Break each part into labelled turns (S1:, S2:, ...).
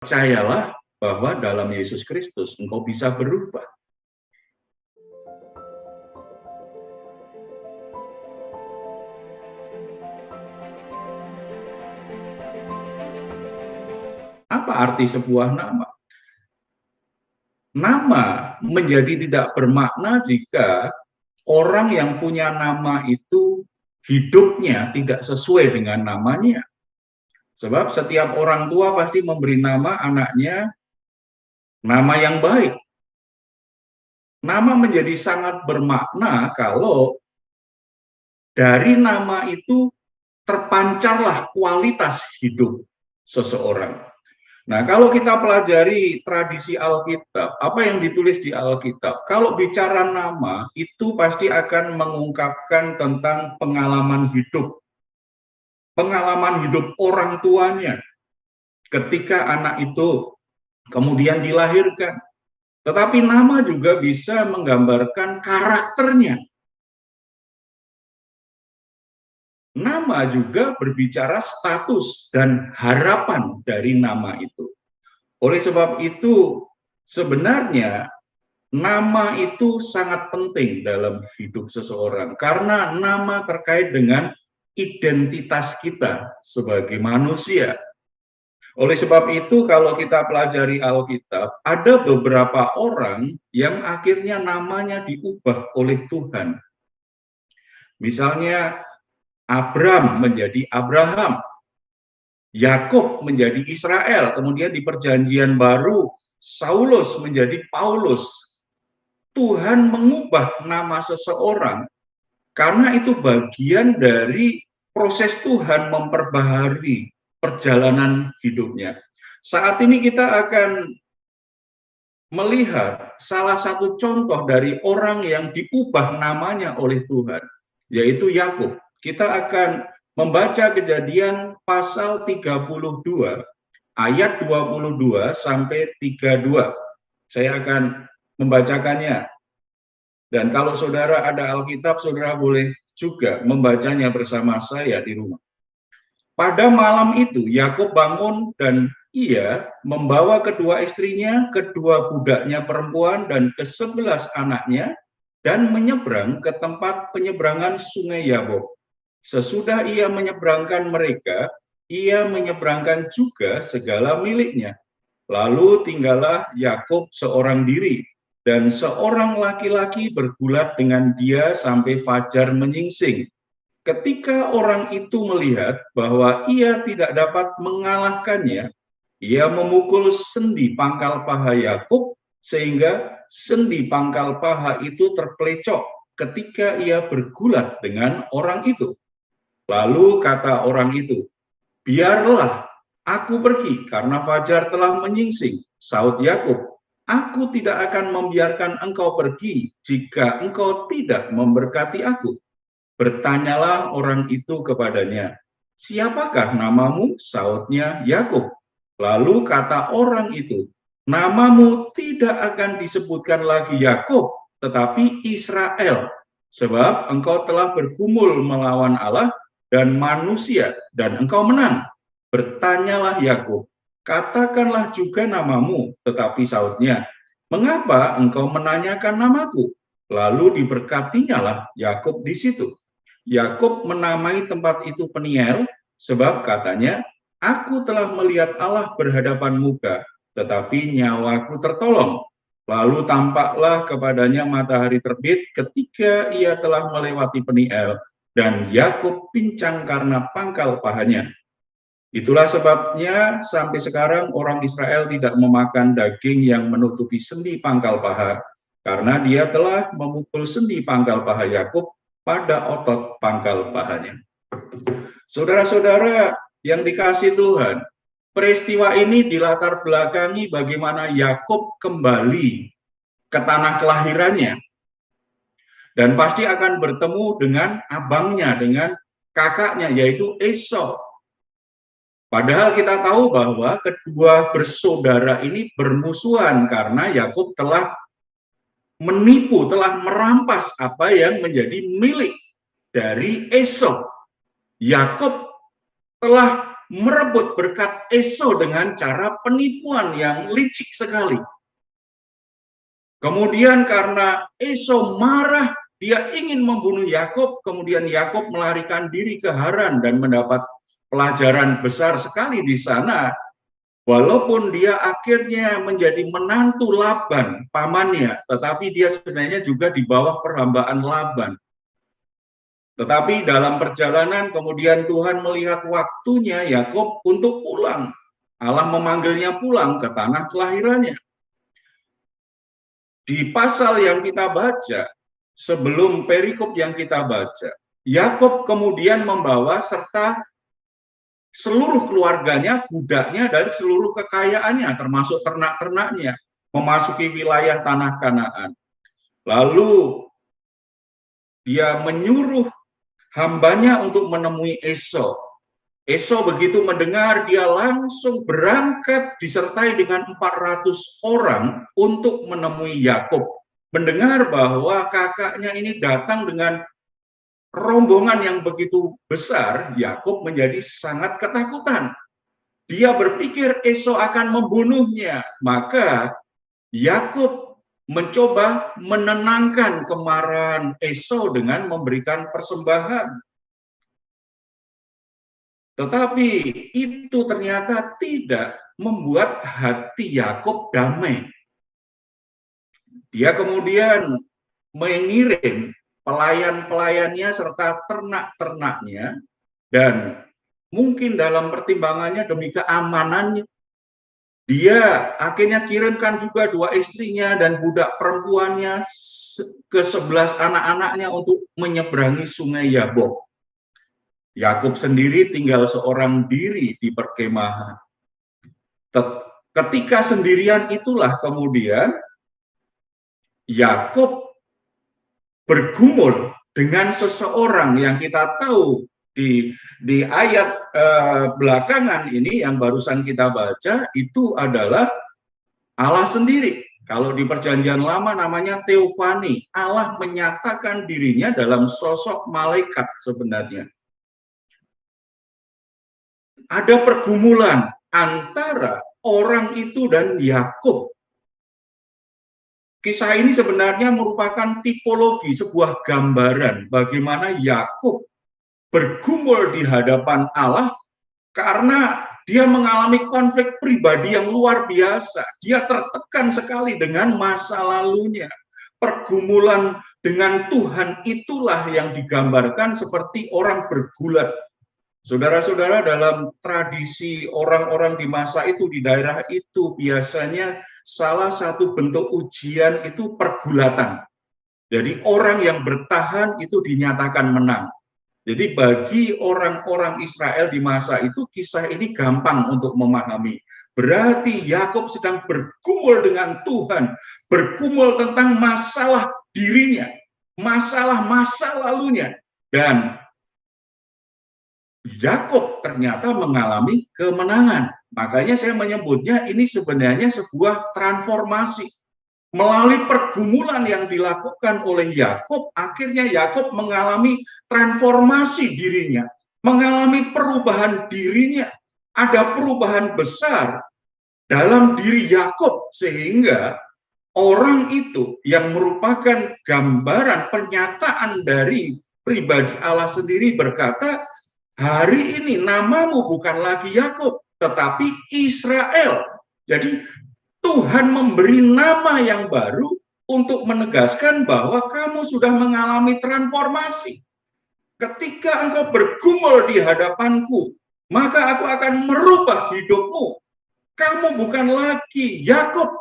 S1: Percayalah bahwa dalam Yesus Kristus engkau bisa berubah. Apa arti sebuah nama? Nama menjadi tidak bermakna jika orang yang punya nama itu hidupnya tidak sesuai dengan namanya. Sebab setiap orang tua pasti memberi nama anaknya nama yang baik. Nama menjadi sangat bermakna kalau dari nama itu terpancarlah kualitas hidup seseorang. Nah, kalau kita pelajari tradisi Alkitab, apa yang ditulis di Alkitab, kalau bicara nama, itu pasti akan mengungkapkan tentang pengalaman hidup orang tuanya ketika anak itu kemudian dilahirkan. Tetapi nama juga bisa menggambarkan karakternya. Nama juga berbicara status dan harapan dari nama itu. Oleh sebab itu, sebenarnya nama itu sangat penting dalam hidup seseorang karena nama terkait dengan identitas kita sebagai manusia. Oleh sebab itu, kalau kita pelajari Alkitab, ada beberapa orang yang akhirnya namanya diubah oleh Tuhan. Misalnya, Abram menjadi Abraham, Yakub menjadi Israel, kemudian di Perjanjian Baru Saulus menjadi Paulus. Tuhan mengubah nama seseorang karena itu bagian dari proses Tuhan memperbaharui perjalanan hidupnya. Saat ini kita akan melihat salah satu contoh dari orang yang diubah namanya oleh Tuhan, yaitu Yakub. Kita akan membaca Kejadian pasal 32 ayat 22 sampai 32. Saya akan membacakannya. Dan kalau saudara ada Alkitab, saudara boleh juga membacanya bersama saya di rumah. Pada malam itu Yakub bangun dan ia membawa kedua istrinya, kedua budaknya perempuan dan ke-11 anaknya dan menyeberang ke tempat penyeberangan sungai Yabok. Sesudah ia menyeberangkan mereka, ia menyeberangkan juga segala miliknya. Lalu tinggallah Yakub seorang diri dan seorang laki-laki bergulat dengan dia sampai fajar menyingsing. Ketika orang itu melihat bahwa ia tidak dapat mengalahkannya, ia memukul sendi pangkal paha Yakub sehingga sendi pangkal paha itu terpelecok ketika ia bergulat dengan orang itu. Lalu kata orang itu, "Biarlah aku pergi karena fajar telah menyingsing." Saud Yakub, "Aku tidak akan membiarkan engkau pergi jika engkau tidak memberkati aku." Bertanyalah orang itu kepadanya, "Siapakah namamu?" Sautnya, "Yakub." Lalu kata orang itu, "Namamu tidak akan disebutkan lagi Yakub, tetapi Israel, sebab engkau telah bergumul melawan Allah dan manusia, dan engkau menang." Bertanyalah Yakub, "Katakanlah juga namamu." Tetapi sautnya, "Mengapa engkau menanyakan namaku?" Lalu diberkatinyalah Yakub di situ. Yakub menamai tempat itu Peniel, sebab katanya, "Aku telah melihat Allah berhadapan muka, tetapi nyawaku tertolong." Lalu tampaklah kepadanya matahari terbit ketika ia telah melewati Peniel, dan Yakub pincang karena pangkal pahanya. Itulah sebabnya sampai sekarang orang Israel tidak memakan daging yang menutupi sendi pangkal paha, karena dia telah memukul sendi pangkal paha Yakub pada otot pangkal pahanya. Saudara-saudara yang dikasih Tuhan, peristiwa ini dilatar belakangi bagaimana Yakub kembali ke tanah kelahirannya dan pasti akan bertemu dengan abangnya, dengan kakaknya, yaitu Esau. Padahal kita tahu bahwa kedua bersaudara ini bermusuhan karena Yakub telah menipu, telah merampas apa yang menjadi milik dari Esau. Yakub telah merebut berkat Esau dengan cara penipuan yang licik sekali. Kemudian karena Esau marah, dia ingin membunuh Yakub, kemudian Yakub melarikan diri ke Haran dan mendapat pelajaran besar sekali di sana. Walaupun dia akhirnya menjadi menantu Laban, pamannya, tetapi dia sebenarnya juga di bawah perhambaan Laban. Tetapi dalam perjalanan kemudian Tuhan melihat waktunya Yakub untuk pulang. Allah memanggilnya pulang ke tanah kelahirannya. Di pasal yang kita baca, sebelum perikop yang kita baca, Yakub kemudian membawa serta seluruh keluarganya, budaknya, dan seluruh kekayaannya, termasuk ternak-ternaknya, memasuki wilayah tanah Kanaan. Lalu dia menyuruh hambanya untuk menemui Esau. Esau begitu mendengar, dia langsung berangkat disertai dengan 400 orang untuk menemui Yakub. Mendengar bahwa kakaknya ini datang dengan rombongan yang begitu besar, Yakub menjadi sangat ketakutan. Dia berpikir Esau akan membunuhnya. Maka Yakub mencoba menenangkan kemarahan Esau dengan memberikan persembahan. Tetapi itu ternyata tidak membuat hati Yakub damai. Dia kemudian mengirim pelayan-pelayannya serta ternak-ternaknya, dan mungkin dalam pertimbangannya demi keamanannya, dia akhirnya kirimkan juga 2 istrinya dan budak perempuannya ke 11 anak-anaknya untuk menyeberangi sungai Yabok. Yakub sendiri tinggal seorang diri di perkemahan. Ketika sendirian itulah kemudian Yakub bergumul dengan seseorang yang kita tahu di ayat belakangan ini yang barusan kita baca, itu adalah Allah sendiri. Kalau di perjanjian lama namanya Teofani, Allah menyatakan dirinya dalam sosok malaikat sebenarnya. Ada pergumulan antara orang itu dan Yakub. Kisah ini sebenarnya merupakan tipologi, sebuah gambaran bagaimana Yakub bergumul di hadapan Allah karena dia mengalami konflik pribadi yang luar biasa. Dia tertekan sekali dengan masa lalunya. Pergumulan dengan Tuhan itulah yang digambarkan seperti orang bergulat. Saudara-saudara, dalam tradisi orang-orang di masa itu, di daerah itu, biasanya salah satu bentuk ujian itu pergulatan. Jadi orang yang bertahan itu dinyatakan menang. Jadi bagi orang-orang Israel di masa itu, kisah ini gampang untuk memahami. Berarti Yakub sedang bergumul dengan Tuhan, bergumul tentang masalah dirinya, masalah masa lalunya. Dan Yakub ternyata mengalami kemenangan. Makanya saya menyebutnya ini sebenarnya sebuah transformasi. Melalui pergumulan yang dilakukan oleh Yakub, akhirnya Yakub mengalami transformasi dirinya, mengalami perubahan dirinya. Ada perubahan besar dalam diri Yakub, sehingga orang itu yang merupakan gambaran pernyataan dari pribadi Allah sendiri berkata, hari ini namamu bukan lagi Yakub, tetapi Israel. Jadi Tuhan memberi nama yang baru untuk menegaskan bahwa kamu sudah mengalami transformasi. Ketika engkau bergumul di hadapanku, maka aku akan merubah hidupmu. Kamu bukan lagi Yakub.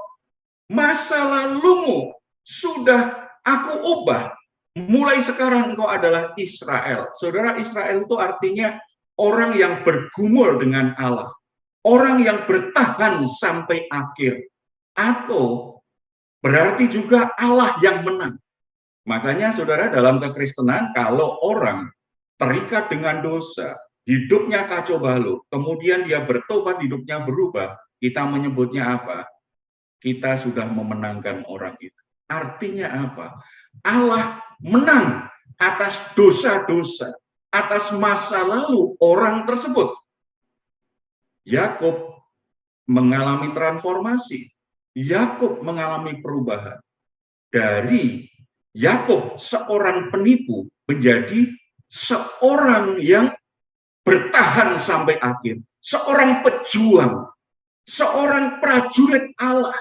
S1: Masa lalumu sudah aku ubah. Mulai sekarang engkau adalah Israel. Saudara, Israel itu artinya orang yang bergumul dengan Allah. Orang yang bertahan sampai akhir. Atau berarti juga Allah yang menang. Makanya saudara, dalam kekristenan kalau orang terikat dengan dosa, hidupnya kacau balau, kemudian dia bertobat, hidupnya berubah, kita menyebutnya apa? Kita sudah memenangkan orang itu. Artinya apa? Allah menang atas dosa-dosa, atas masa lalu orang tersebut. Yakub mengalami transformasi. Yakub mengalami perubahan. Dari Yakub seorang penipu menjadi seorang yang bertahan sampai akhir, seorang pejuang, seorang prajurit Allah,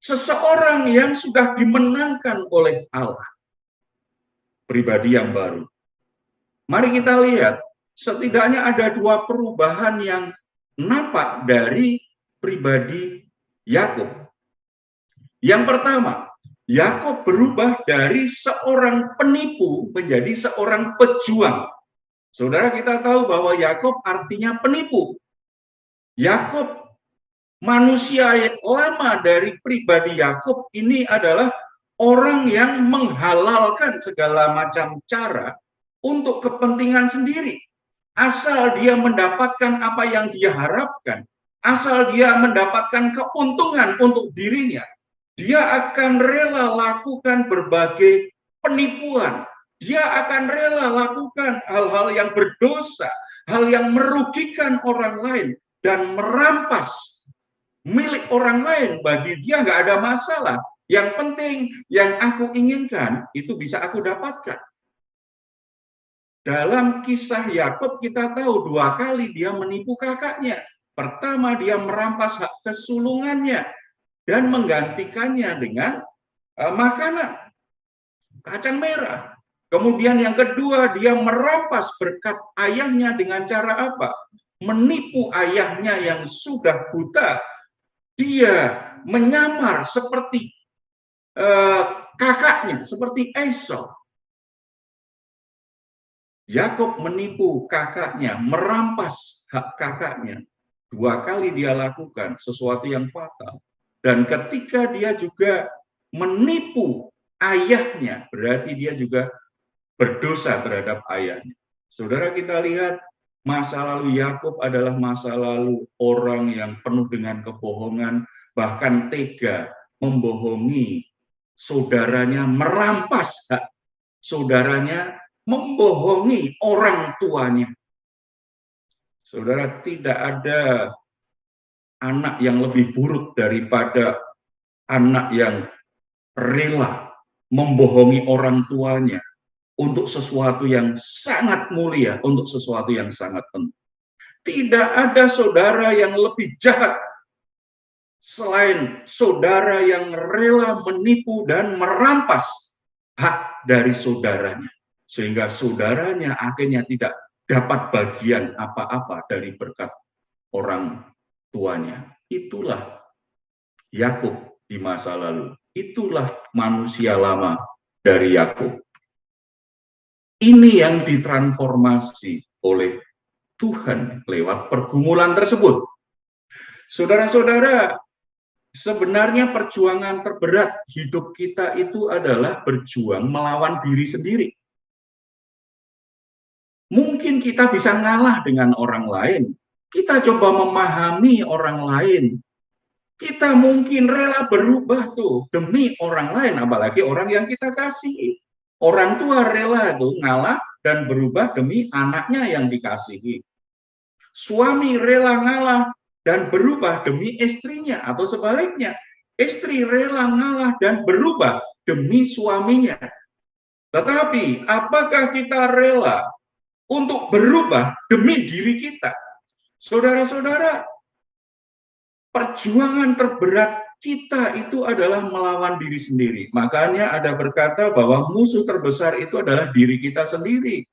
S1: seseorang yang sudah dimenangkan oleh Allah. Pribadi yang baru. Mari kita lihat, setidaknya ada dua perubahan yang nampak dari pribadi Yakub. Yang pertama, Yakub berubah dari seorang penipu menjadi seorang pejuang. Saudara, kita tahu bahwa Yakub artinya penipu. Yakub, manusia yang lama dari pribadi Yakub ini adalah orang yang menghalalkan segala macam cara untuk kepentingan sendiri. Asal dia mendapatkan apa yang dia harapkan, asal dia mendapatkan keuntungan untuk dirinya, dia akan rela lakukan berbagai penipuan. Dia akan rela lakukan hal-hal yang berdosa, hal yang merugikan orang lain, dan merampas milik orang lain. Bagi dia nggak ada masalah. Yang penting, yang aku inginkan, itu bisa aku dapatkan. Dalam kisah Yakub kita tahu 2 kali dia menipu kakaknya. Pertama, dia merampas hak kesulungannya dan menggantikannya dengan makanan, kacang merah. Kemudian yang kedua, dia merampas berkat ayahnya dengan cara apa? Menipu ayahnya yang sudah buta. Dia menyamar seperti kakaknya, seperti Esau. Yakub menipu kakaknya, merampas hak kakaknya. 2 kali dia lakukan sesuatu yang fatal. Dan ketika dia juga menipu ayahnya, berarti dia juga berdosa terhadap ayahnya. Saudara, kita lihat masa lalu Yakub adalah masa lalu orang yang penuh dengan kebohongan, bahkan tega membohongi saudaranya, merampas hak saudaranya, membohongi orang tuanya. Saudara, tidak ada anak yang lebih buruk daripada anak yang rela membohongi orang tuanya untuk sesuatu yang sangat mulia, untuk sesuatu yang sangat penting. Tidak ada saudara yang lebih jahat selain saudara yang rela menipu dan merampas hak dari saudaranya, sehingga saudaranya akhirnya tidak dapat bagian apa-apa dari berkat orang tuanya. Itulah Yakub di masa lalu. Itulah manusia lama dari Yakub. Ini yang ditransformasi oleh Tuhan lewat pergumulan tersebut. Saudara-saudara, sebenarnya perjuangan terberat hidup kita itu adalah berjuang melawan diri sendiri. Mungkin kita bisa ngalah dengan orang lain. Kita coba memahami orang lain. Kita mungkin rela berubah tuh demi orang lain, apalagi orang yang kita kasihi. Orang tua rela tuh ngalah dan berubah demi anaknya yang dikasihi. Suami rela ngalah dan berubah demi istrinya, atau sebaliknya, istri rela ngalah dan berubah demi suaminya. Tetapi apakah kita rela untuk berubah demi diri kita? Saudara-saudara, perjuangan terberat kita itu adalah melawan diri sendiri. Makanya ada berkata bahwa musuh terbesar itu adalah diri kita sendiri.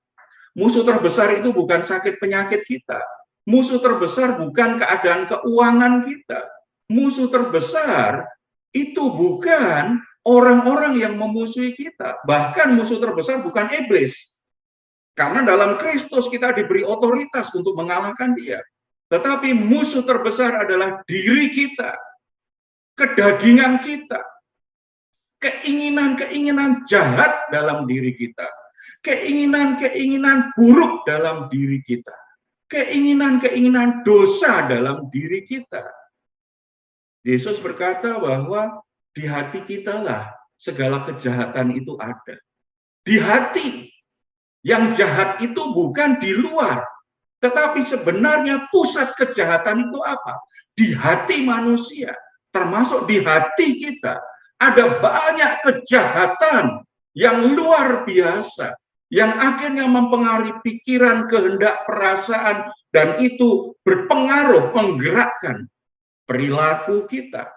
S1: Musuh terbesar itu bukan sakit penyakit kita. Musuh terbesar bukan keadaan keuangan kita. Musuh terbesar itu bukan orang-orang yang memusuhi kita. Bahkan musuh terbesar bukan iblis. Karena dalam Kristus kita diberi otoritas untuk mengalahkan dia. Tetapi musuh terbesar adalah diri kita, kedagingan kita, keinginan-keinginan jahat dalam diri kita, keinginan-keinginan buruk dalam diri kita, keinginan-keinginan dosa dalam diri kita. Yesus berkata bahwa di hati kita lah segala kejahatan itu ada. Di hati. Yang jahat itu bukan di luar, Tetapi sebenarnya pusat kejahatan itu apa? Di hati manusia, termasuk di hati kita. Ada banyak kejahatan yang luar biasa, yang akhirnya mempengaruhi pikiran, kehendak, perasaan, dan itu berpengaruh menggerakkan perilaku kita.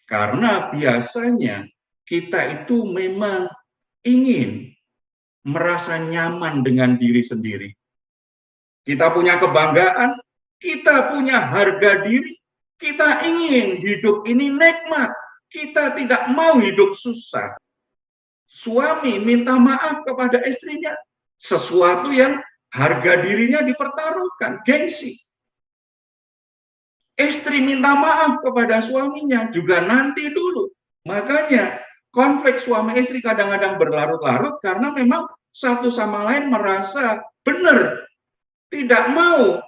S1: Karena biasanya kita itu memang ingin merasa nyaman dengan diri sendiri. Kita punya kebanggaan, kita punya harga diri, kita ingin hidup ini nikmat, kita tidak mau hidup susah. Suami minta maaf kepada istrinya, sesuatu yang harga dirinya dipertaruhkan, gengsi. Istri minta maaf kepada suaminya, juga nanti dulu. Makanya konflik suami istri kadang-kadang berlarut-larut karena memang satu sama lain merasa benar, tidak mau.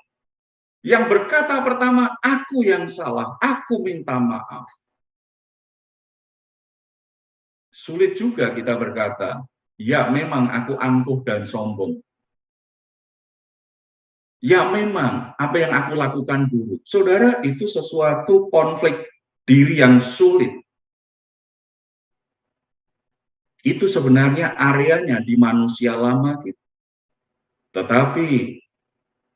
S1: Yang berkata pertama, aku yang salah, aku minta maaf. Sulit juga kita berkata, ya memang aku angkuh dan sombong. Ya memang apa yang aku lakukan buruk. Saudara, itu sesuatu konflik diri yang sulit. Itu sebenarnya areanya di manusia lama kita. Tetapi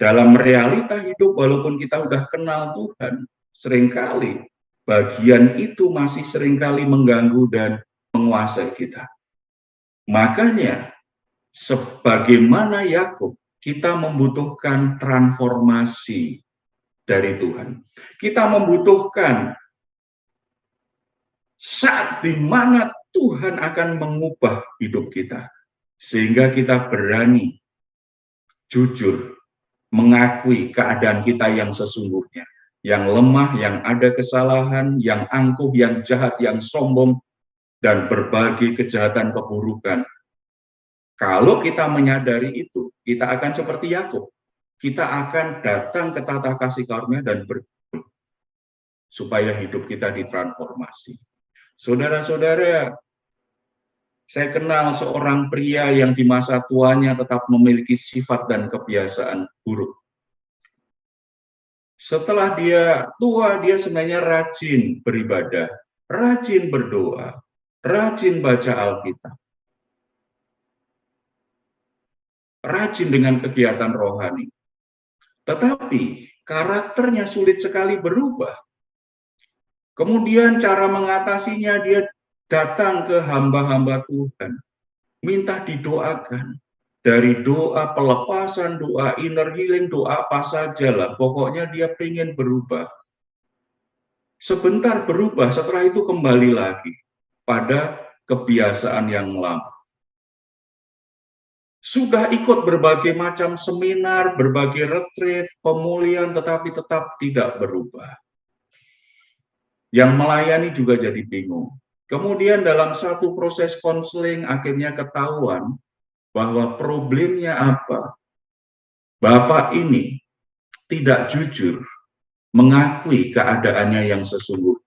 S1: dalam realita hidup, walaupun kita sudah kenal Tuhan, seringkali bagian itu masih seringkali mengganggu dan menguasai kita. Makanya, sebagaimana Yakub, kita membutuhkan transformasi dari Tuhan. Kita membutuhkan saat di mana Tuhan akan mengubah hidup kita. Sehingga kita berani jujur mengakui keadaan kita yang sesungguhnya. Yang lemah, yang ada kesalahan, yang angkuh, yang jahat, yang sombong, dan berbagai kejahatan keburukan. Kalau kita menyadari itu, kita akan seperti Yakub. Kita akan datang ke tata kasih karunia dan berdoa supaya hidup kita ditransformasi. Saudara-saudara, saya kenal seorang pria yang di masa tuanya tetap memiliki sifat dan kebiasaan buruk. Setelah dia tua, dia sebenarnya rajin beribadah, rajin berdoa, rajin baca Alkitab, rajin dengan kegiatan rohani. Tetapi karakternya sulit sekali berubah. Kemudian cara mengatasinya, dia datang ke hamba-hamba Tuhan, minta didoakan. Dari doa pelepasan, doa inner healing, doa apa saja lah. Pokoknya dia pengen berubah. Sebentar berubah, setelah itu kembali lagi pada kebiasaan yang lama. Sudah ikut berbagai macam seminar, berbagai retreat, pemulihan, tetapi tetap tidak berubah. Yang melayani juga jadi bingung. Kemudian dalam satu proses konseling akhirnya ketahuan bahwa problemnya apa. Bapak ini tidak jujur mengakui keadaannya yang sesungguhnya.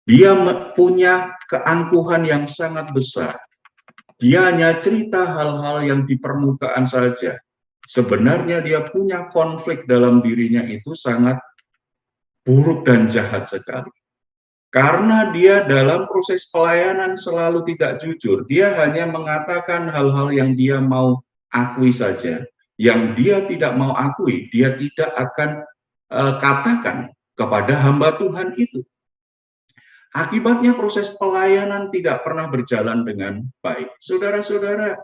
S1: Dia punya keangkuhan yang sangat besar. Dia hanya cerita hal-hal yang di permukaan saja. Sebenarnya dia punya konflik dalam dirinya itu sangat buruk dan jahat sekali. Karena dia dalam proses pelayanan selalu tidak jujur. Dia hanya mengatakan hal-hal yang dia mau akui saja. Yang dia tidak mau akui, dia tidak akan katakan kepada hamba Tuhan itu. Akibatnya proses pelayanan tidak pernah berjalan dengan baik. Saudara-saudara,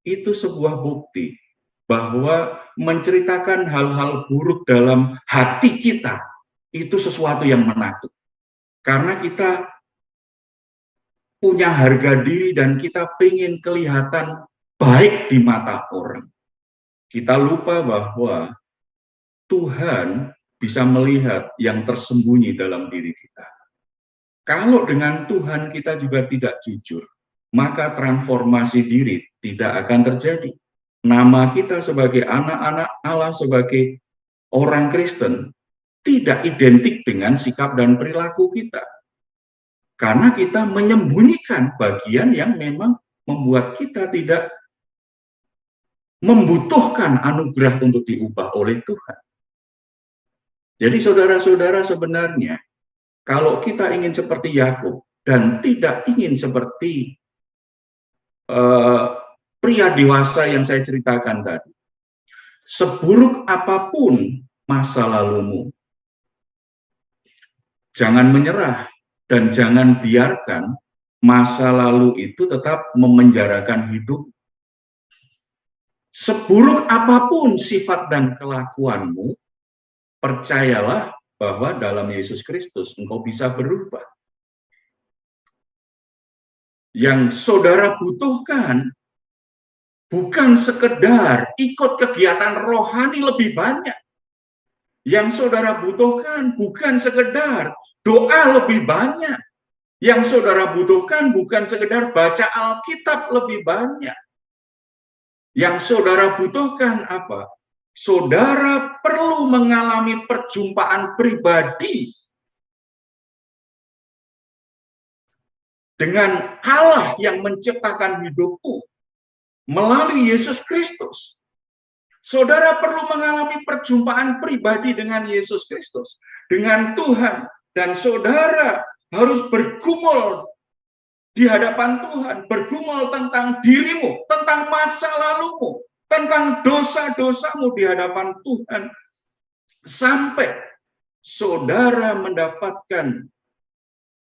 S1: itu sebuah bukti bahwa menceritakan hal-hal buruk dalam hati kita itu sesuatu yang menakutkan. Karena kita punya harga diri dan kita pengen kelihatan baik di mata orang. Kita lupa bahwa Tuhan bisa melihat yang tersembunyi dalam diri kita. Kalau dengan Tuhan kita juga tidak jujur, maka transformasi diri tidak akan terjadi. Nama kita sebagai anak-anak Allah, sebagai orang Kristen, tidak identik dengan sikap dan perilaku kita. Karena kita menyembunyikan bagian yang memang membuat kita tidak membutuhkan anugerah untuk diubah oleh Tuhan. Jadi saudara-saudara, sebenarnya kalau kita ingin seperti Yakub dan tidak ingin seperti pria dewasa yang saya ceritakan tadi, seburuk apapun masa lalumu, jangan menyerah dan jangan biarkan masa lalu itu tetap memenjarakan hidup. Seburuk apapun sifat dan kelakuanmu, percayalah bahwa dalam Yesus Kristus engkau bisa berubah. Yang saudara butuhkan bukan sekedar ikut kegiatan rohani lebih banyak. Yang saudara butuhkan bukan sekedar doa lebih banyak. Yang saudara butuhkan bukan sekedar baca Alkitab lebih banyak. Yang saudara butuhkan apa? Saudara perlu mengalami perjumpaan pribadi dengan Allah yang menciptakan hidupmu melalui Yesus Kristus. Saudara perlu mengalami perjumpaan pribadi dengan Yesus Kristus, dengan Tuhan, dan saudara harus bergumul di hadapan Tuhan, bergumul tentang dirimu, tentang masa lalumu, tentang dosa-dosamu di hadapan Tuhan, sampai saudara mendapatkan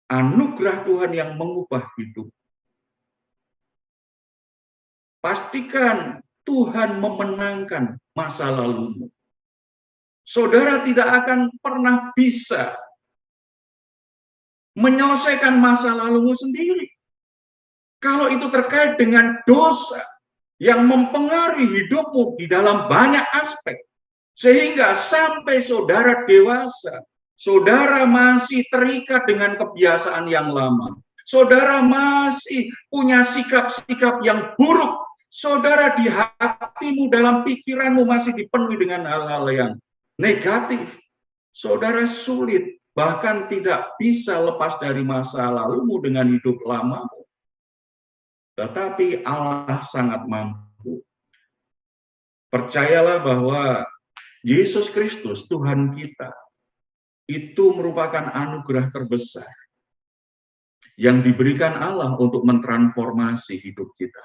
S1: anugerah Tuhan yang mengubah hidup. Pastikan Tuhan memenangkan masa lalumu. Saudara tidak akan pernah bisa menyelesaikan masa lalumu sendiri. Kalau itu terkait dengan dosa yang mempengaruhi hidupmu di dalam banyak aspek, sehingga sampai saudara dewasa, saudara masih terikat dengan kebiasaan yang lama. Saudara masih punya sikap-sikap yang buruk. Saudara di hatimu, dalam pikiranmu masih dipenuhi dengan hal-hal yang negatif. Saudara sulit, bahkan tidak bisa lepas dari masa lalumu dengan hidup lamamu. Tetapi Allah sangat mampu. Percayalah bahwa Yesus Kristus, Tuhan kita, itu merupakan anugerah terbesar yang diberikan Allah untuk mentransformasi hidup kita.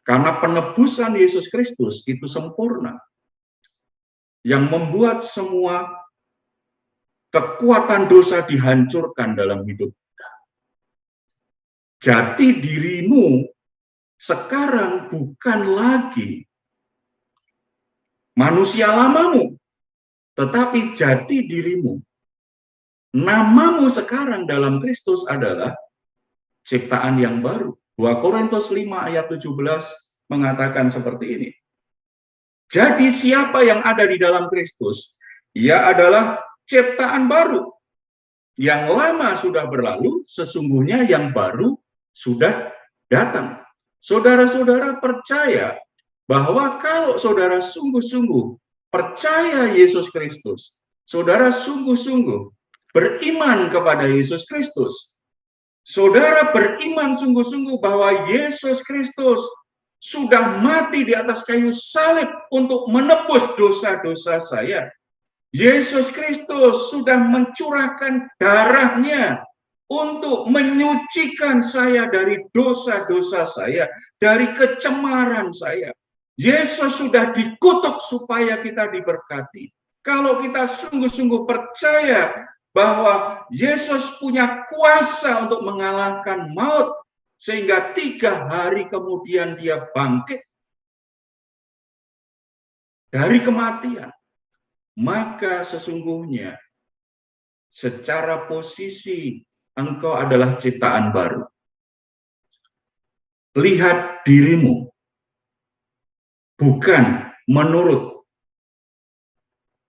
S1: Karena penebusan Yesus Kristus itu sempurna, yang membuat semua kekuatan dosa dihancurkan dalam hidup kita. Jati dirimu sekarang bukan lagi manusia lamamu, tetapi jati dirimu, namamu sekarang dalam Kristus adalah ciptaan yang baru. 2 Korintus 5 ayat 17 mengatakan seperti ini. Jadi siapa yang ada di dalam Kristus, ia adalah ciptaan baru. Yang lama sudah berlalu, sesungguhnya yang baru sudah datang. Saudara-saudara percaya bahwa kalau saudara sungguh-sungguh percaya Yesus Kristus, saudara sungguh-sungguh beriman kepada Yesus Kristus, saudara beriman sungguh-sungguh bahwa Yesus Kristus sudah mati di atas kayu salib untuk menebus dosa-dosa saya. Yesus Kristus sudah mencurahkan darahnya untuk menyucikan saya dari dosa-dosa saya, dari kecemaran saya. Yesus sudah dikutuk supaya kita diberkati. Kalau kita sungguh-sungguh percaya bahwa Yesus punya kuasa untuk mengalahkan maut, sehingga 3 hari kemudian dia bangkit dari kematian, maka sesungguhnya secara posisi engkau adalah ciptaan baru. Lihat dirimu bukan menurut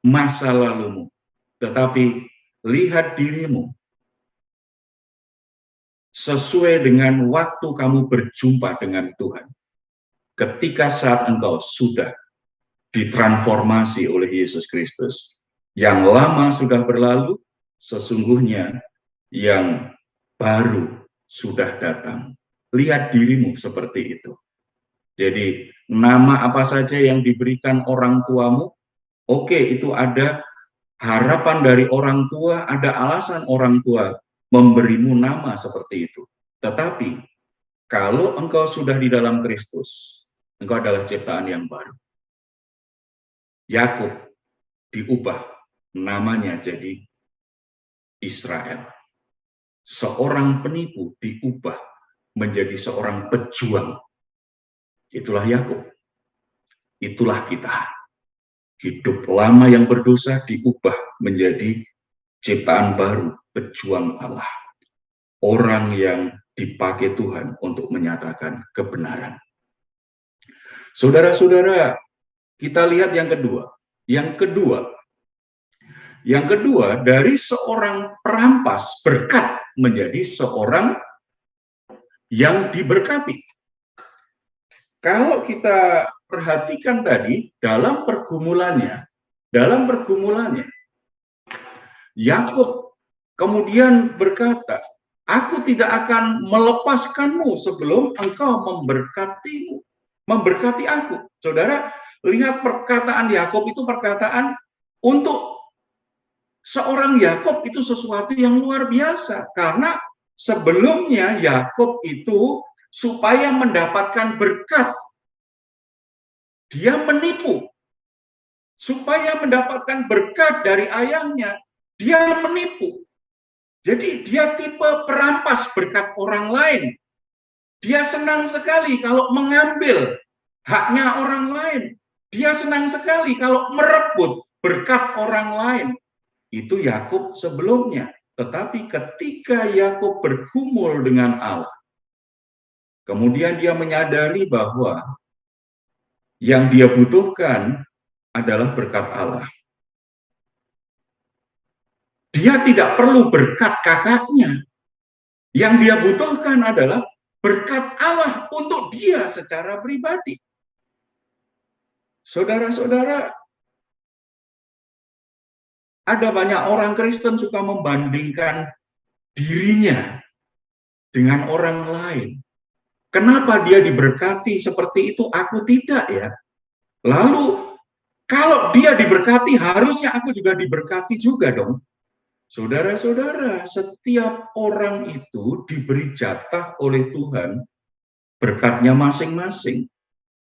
S1: masa lalumu, tetapi lihat dirimu sesuai dengan waktu kamu berjumpa dengan Tuhan. Ketika saat engkau sudah ditransformasi oleh Yesus Kristus. Yang lama sudah berlalu, sesungguhnya yang baru sudah datang. Lihat dirimu seperti itu. Jadi nama apa saja yang diberikan orang tuamu, oke, itu ada harapan dari orang tua, ada alasan orang tua memberimu nama seperti itu. Tetapi kalau engkau sudah di dalam Kristus, engkau adalah ciptaan yang baru. Yakub diubah namanya jadi Israel. Seorang penipu diubah menjadi seorang pejuang. Itulah Yakub. Itulah kita. Hidup lama yang berdosa diubah menjadi ciptaan baru, pejuang Allah. Orang yang dipakai Tuhan untuk menyatakan kebenaran. Saudara-saudara, kita lihat yang kedua. Yang kedua, dari seorang perampas berkat menjadi seorang yang diberkati. Kalau kita perhatikan tadi, dalam pergumulannya, Yakub kemudian berkata, aku tidak akan melepaskanmu sebelum engkau memberkati aku. Saudara, lihat perkataan Yakub itu perkataan untuk seorang Yakub itu sesuatu yang luar biasa. Karena sebelumnya Yakub itu supaya mendapatkan berkat, dia menipu. Supaya mendapatkan berkat dari ayahnya, dia menipu. Jadi dia tipe perampas berkat orang lain. Dia senang sekali kalau mengambil haknya orang lain. Dia senang sekali kalau merebut berkat orang lain. Itu Yakub sebelumnya. Tetapi ketika Yakub bergumul dengan Allah, kemudian dia menyadari bahwa yang dia butuhkan adalah berkat Allah. Dia tidak perlu berkat kakaknya. Yang dia butuhkan adalah berkat Allah untuk dia secara pribadi. Saudara-saudara, ada banyak orang Kristen suka membandingkan dirinya dengan orang lain. Kenapa dia diberkati seperti itu, aku tidak ya? Lalu, kalau dia diberkati, harusnya aku juga diberkati juga dong. Saudara-saudara, setiap orang itu diberi jatah oleh Tuhan, berkatnya masing-masing.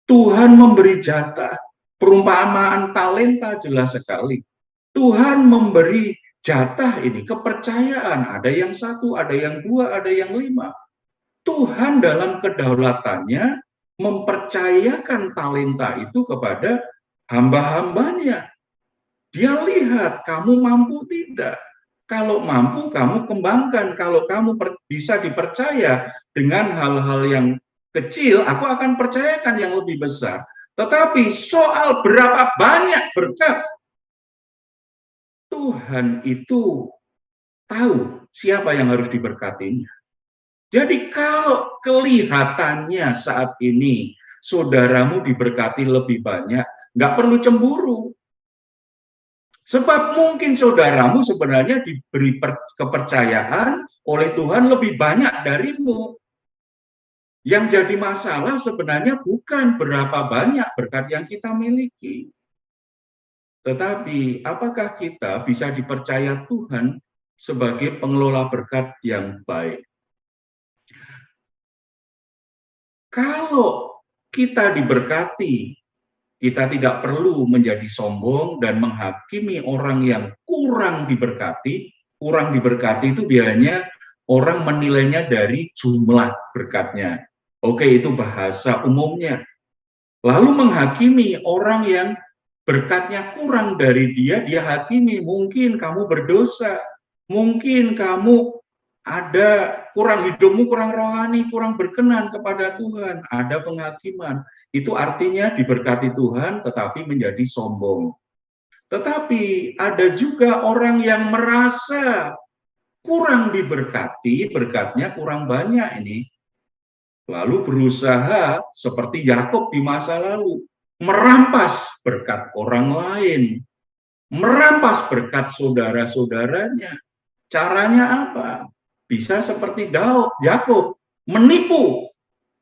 S1: Tuhan memberi jatah, perumpamaan talenta jelas sekali. Tuhan memberi jatah ini, kepercayaan. Ada yang 1, ada yang 2, ada yang 5. Tuhan dalam kedaulatannya mempercayakan talenta itu kepada hamba-hambanya. Dia lihat, kamu mampu tidak? Kalau mampu, kamu kembangkan. Kalau kamu bisa dipercaya dengan hal-hal yang kecil, aku akan percayakan yang lebih besar. Tetapi soal berapa banyak berkat, Tuhan itu tahu siapa yang harus diberkatinya. Jadi kalau kelihatannya saat ini saudaramu diberkati lebih banyak, nggak perlu cemburu. Sebab mungkin saudaramu sebenarnya diberi kepercayaan oleh Tuhan lebih banyak darimu. Yang jadi masalah sebenarnya bukan berapa banyak berkat yang kita miliki. Tetapi apakah kita bisa dipercaya Tuhan sebagai pengelola berkat yang baik? Kalau kita diberkati, kita tidak perlu menjadi sombong dan menghakimi orang yang kurang diberkati. Kurang diberkati itu biasanya orang menilainya dari jumlah berkatnya. Oke, itu bahasa umumnya. Lalu menghakimi orang yang berkatnya kurang dari dia, dia hakimi. Mungkin kamu berdosa, mungkin kamu ada hidupmu kurang rohani, kurang berkenan kepada Tuhan, ada penghakiman. Itu artinya diberkati Tuhan tetapi menjadi sombong. Tetapi ada juga orang yang merasa kurang diberkati, berkatnya kurang banyak ini. Lalu berusaha seperti Yakub di masa lalu, merampas berkat orang lain, merampas berkat saudara-saudaranya. Caranya apa? Bisa seperti Yakub, menipu.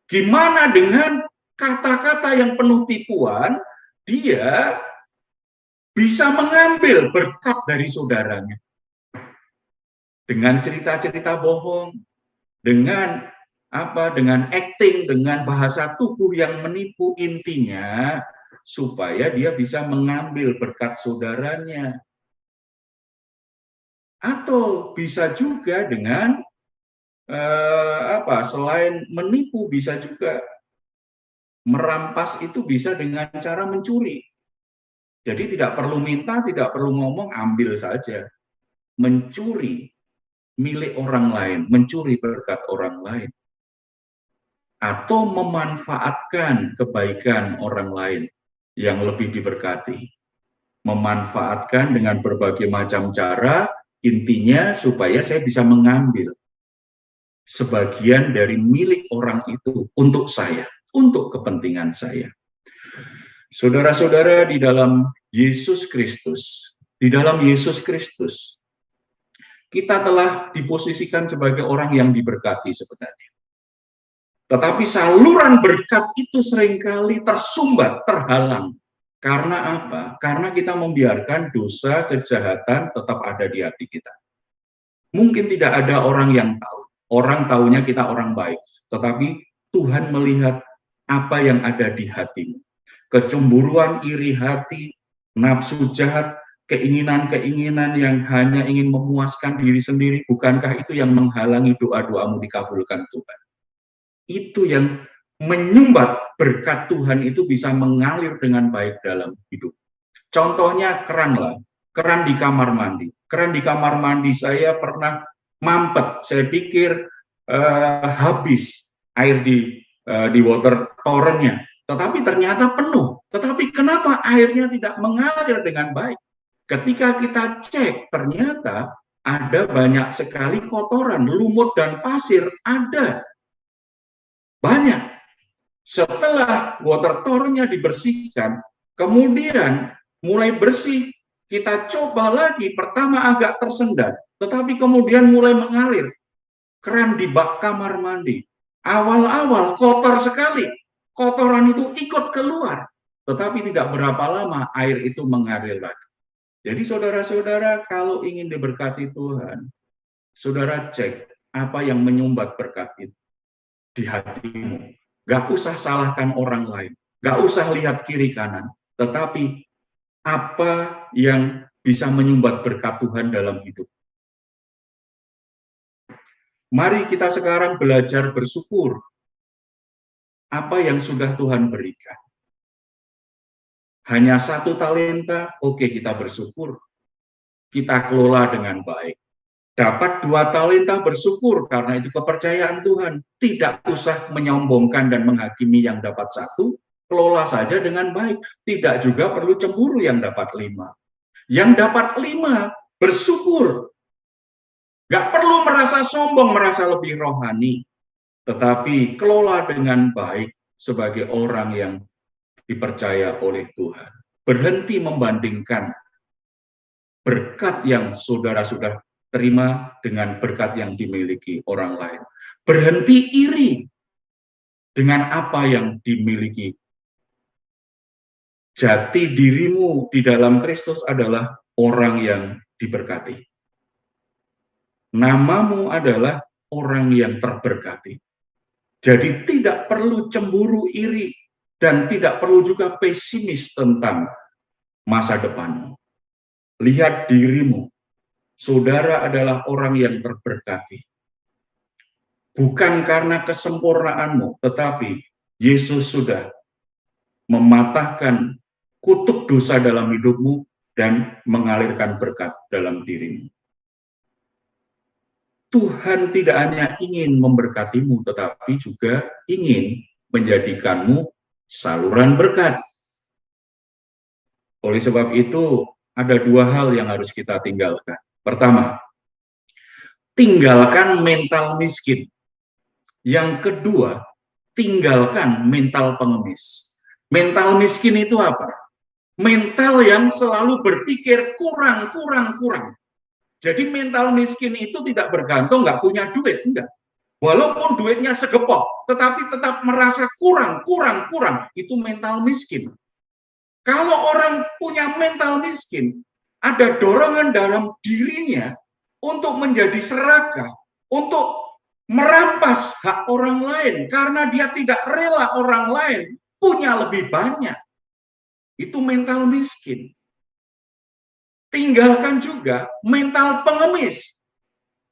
S1: Gimana dengan kata-kata yang penuh tipuan, dia bisa mengambil berkat dari saudaranya. Dengan cerita-cerita bohong, dengan dengan acting, dengan bahasa tubuh yang menipu, intinya supaya dia bisa mengambil berkat saudaranya. Atau bisa juga dengan selain menipu, bisa juga merampas, itu bisa dengan cara mencuri. Jadi tidak perlu minta, tidak perlu ngomong, ambil saja. Mencuri milik orang lain, mencuri berkat orang lain. Atau memanfaatkan kebaikan orang lain yang lebih diberkati. Memanfaatkan dengan berbagai macam cara, intinya supaya saya bisa mengambil sebagian dari milik orang itu untuk saya, untuk kepentingan saya. Saudara-saudara, di dalam Yesus Kristus, kita telah diposisikan sebagai orang yang diberkati sebenarnya. Tetapi saluran berkat itu seringkali tersumbat, terhalang. Karena apa? Karena kita membiarkan dosa, kejahatan tetap ada di hati kita. Mungkin tidak ada orang yang tahu. Orang tahunya kita orang baik. Tetapi Tuhan melihat apa yang ada di hatimu. Kecemburuan, iri hati, nafsu jahat, keinginan-keinginan yang hanya ingin memuaskan diri sendiri. Bukankah itu yang menghalangi doa-doamu dikabulkan Tuhan? Itu yang menyumbat berkat Tuhan itu bisa mengalir dengan baik dalam hidup. Contohnya keran di kamar mandi. Keran di kamar mandi saya pernah mampet. Saya pikir habis air di water torrentnya, tetapi ternyata penuh. Tetapi kenapa airnya tidak mengalir dengan baik? Ketika kita cek, ternyata ada banyak sekali kotoran, lumut dan pasir ada. Banyak. Setelah water torrentnya dibersihkan, kemudian mulai bersih, kita coba lagi, pertama agak tersendat, tetapi kemudian mulai mengalir. Keran di bak kamar mandi, awal-awal kotor sekali, kotoran itu ikut keluar, tetapi tidak berapa lama air itu mengalir lagi. Jadi saudara-saudara, kalau ingin diberkati Tuhan, saudara cek apa yang menyumbat berkat itu di hatimu. Gak usah salahkan orang lain, gak usah lihat kiri kanan, tetapi apa yang bisa menyumbat berkat Tuhan dalam hidup. Mari kita sekarang belajar bersyukur apa yang sudah Tuhan berikan. Hanya 1 talenta, oke, kita bersyukur. Kita kelola dengan baik. Dapat 2 talenta, bersyukur karena itu kepercayaan Tuhan. Tidak usah menyombongkan dan menghakimi yang dapat 1, kelola saja dengan baik. Tidak juga perlu cemburu yang dapat 5. Yang dapat 5, bersyukur. Gak perlu merasa sombong, merasa lebih rohani. Tetapi kelola dengan baik sebagai orang yang dipercaya oleh Tuhan. Berhenti membandingkan berkat yang saudara sudah terima dengan berkat yang dimiliki orang lain. Berhenti iri dengan apa yang dimiliki. Jati dirimu di dalam Kristus adalah orang yang diberkati. Namamu adalah orang yang terberkati. Jadi tidak perlu cemburu, iri, dan tidak perlu juga pesimis tentang masa depanmu. Lihat dirimu. Saudara adalah orang yang terberkati. Bukan karena kesempurnaanmu, tetapi Yesus sudah mematahkan kutuk dosa dalam hidupmu dan mengalirkan berkat dalam dirimu. Tuhan tidak hanya ingin memberkatimu, tetapi juga ingin menjadikanmu saluran berkat. Oleh sebab itu, ada 2 hal yang harus kita tinggalkan. Pertama, tinggalkan mental miskin. Yang kedua, tinggalkan mental pengemis. Mental miskin itu apa? Mental yang selalu berpikir kurang. Jadi mental miskin itu tidak bergantung, nggak punya duit, enggak. Walaupun duitnya segepok, tetapi tetap merasa kurang. Itu mental miskin. Kalau orang punya mental miskin, ada dorongan dalam dirinya untuk menjadi serakah, untuk merampas hak orang lain, karena dia tidak rela orang lain punya lebih banyak. Itu mental miskin. Tinggalkan juga mental pengemis.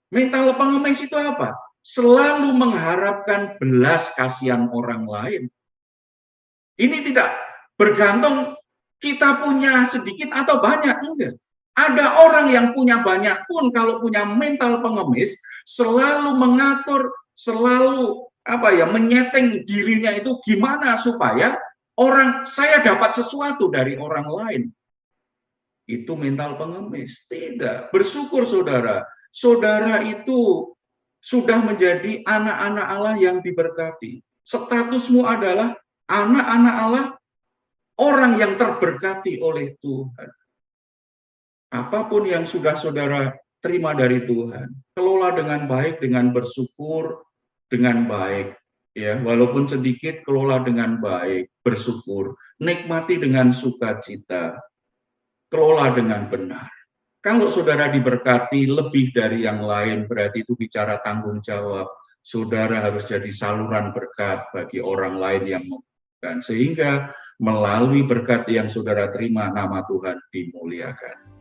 S1: Mental pengemis itu apa? Selalu mengharapkan belas kasihan orang lain. Ini tidak bergantung kita punya sedikit atau banyak, enggak. Ada orang yang punya banyak pun kalau punya mental pengemis, selalu mengatur, selalu menyeting dirinya itu gimana supaya saya dapat sesuatu dari orang lain. Itu mental pengemis. Tidak. Bersyukur saudara. Saudara itu sudah menjadi anak-anak Allah yang diberkati. Statusmu adalah anak-anak Allah, orang yang terberkati oleh Tuhan. Apapun yang sudah saudara terima dari Tuhan, kelola dengan baik, dengan bersyukur, dengan baik. Ya, walaupun sedikit, kelola dengan baik, bersyukur, nikmati dengan sukacita, kelola dengan benar. Kalau saudara diberkati lebih dari yang lain, berarti itu bicara tanggung jawab. Saudara harus jadi saluran berkat bagi orang lain yang membutuhkan. Sehingga melalui berkat yang saudara terima, nama Tuhan dimuliakan.